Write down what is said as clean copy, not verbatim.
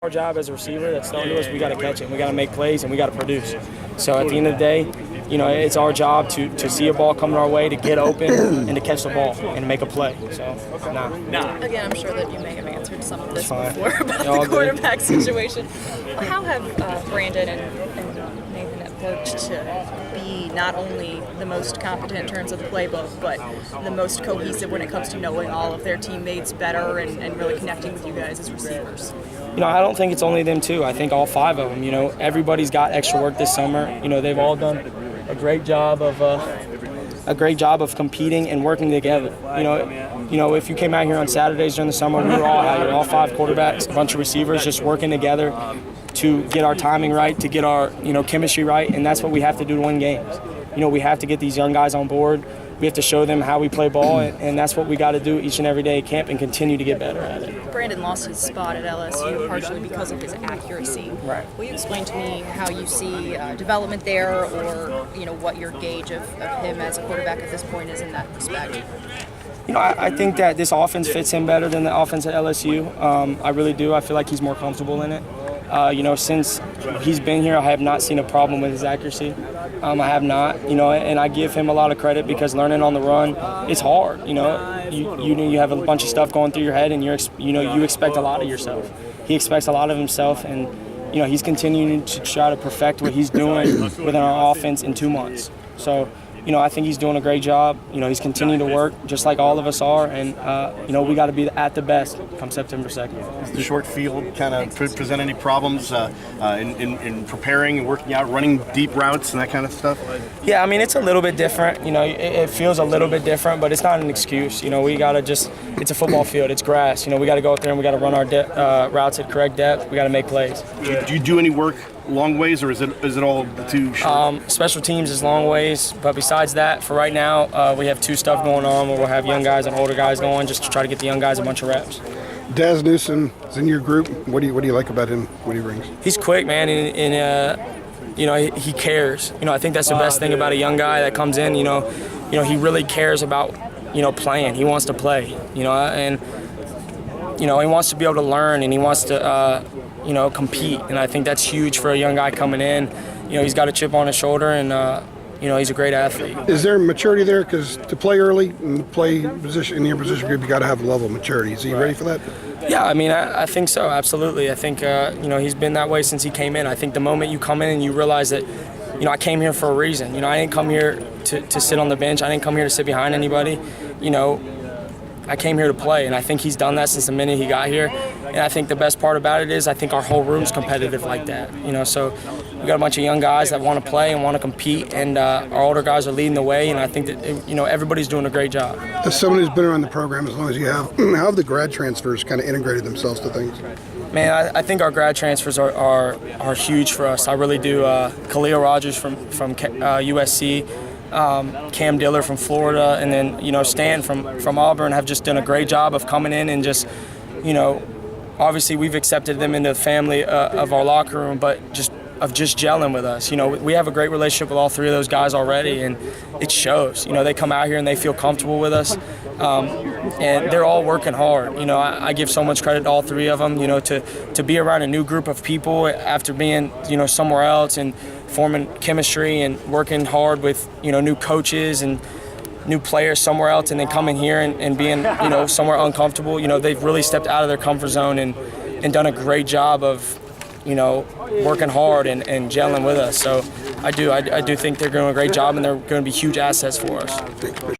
our job as a receiver that's thrown to us, we got to catch it. We got to make plays, and we got to produce. So at the end of the day, it's our job to see a ball coming our way, to get open, and to catch the ball and make a play. So, Again, I'm sure that you may have answered some of this before about All the quarterback good. situation. How have Brandon and Nathan worked to be not only the most competent in terms of the playbook, but the most cohesive when it comes to knowing all of their teammates better and really connecting with you guys as receivers? I don't think it's only them two. I think all 5 of them. Everybody's got extra work this summer. They've all done a great job of competing and working together. If you came out here on Saturdays during the summer, we were all out here, all 5 quarterbacks, a bunch of receivers, just working together to get our timing right, to get our chemistry right, and that's what we have to do to win games. We have to get these young guys on board. We have to show them how we play ball, and that's what we got to do each and every day at camp and continue to get better at it. Brandon lost his spot at LSU partially because of his accuracy. Right. Will you explain to me how you see development there, or what your gauge of him as a quarterback at this point is in that respect? I think that this offense fits him better than the offense at LSU. I really do. I feel like he's more comfortable in it. Since he's been here, I have not seen a problem with his accuracy. I have not, and I give him a lot of credit because learning on the run, it's hard. You have a bunch of stuff going through your head, and you expect a lot of yourself. He expects a lot of himself, and he's continuing to try to perfect what he's doing within our offense in 2 months. So, I think he's doing a great job. He's continuing to work just like all of us are, and we got to be at the best come September 2nd. Does the short field kind of present any problems in preparing and working out, running deep routes and that kind of stuff? Yeah, it's a little bit different. It feels a little bit different, but it's not an excuse. We got to it's a football field, it's grass. We got to go out there and we got to run our routes at correct depth. We got to make plays. Do you do any work long ways, or is it all too short? Special teams is long ways, but besides that, for right now, we have 2 stuff going on where we'll have young guys and older guys going just to try to get the young guys a bunch of reps. Daz Newsome is in your group. What do you like about him? What he brings? He's quick, man, and he cares. I think that's the best thing about a young guy that comes in. He really cares about playing. He wants to play. And he wants to be able to learn, and he wants to compete. And I think that's huge for a young guy coming in. He's got a chip on his shoulder, and he's a great athlete. Is there maturity there? Because to play early and play position in your position group, you got to have a level of maturity. Is he ready for that? Yeah, I think so. Absolutely. I think he's been that way since he came in. I think the moment you come in and you realize that, I came here for a reason. I didn't come here to sit on the bench. I didn't come here to sit behind anybody. I came here to play, and I think he's done that since the minute he got here. And I think the best part about it is I think our whole room's competitive like that. So we got a bunch of young guys that want to play and want to compete, and our older guys are leading the way, and I think that everybody's doing a great job. As someone who's been around the program as long as you have, how have the grad transfers kind of integrated themselves to things? Man, I think our grad transfers are huge for us. I really do. Khalil Rogers from USC. Cam Diller from Florida, and then Stan from Auburn have just done a great job of coming in and just obviously we've accepted them into the family of our locker room, but just gelling with us. We have a great relationship with all 3 of those guys already, and it shows. They come out here and they feel comfortable with us, and they're all working hard. I give so much credit to all 3 of them. To be around a new group of people after being somewhere else and forming chemistry and working hard with new coaches and new players somewhere else, and then coming here and being somewhere uncomfortable. They've really stepped out of their comfort zone and done a great job of working hard and gelling with us. So I do think they're doing a great job, and they're going to be huge assets for us.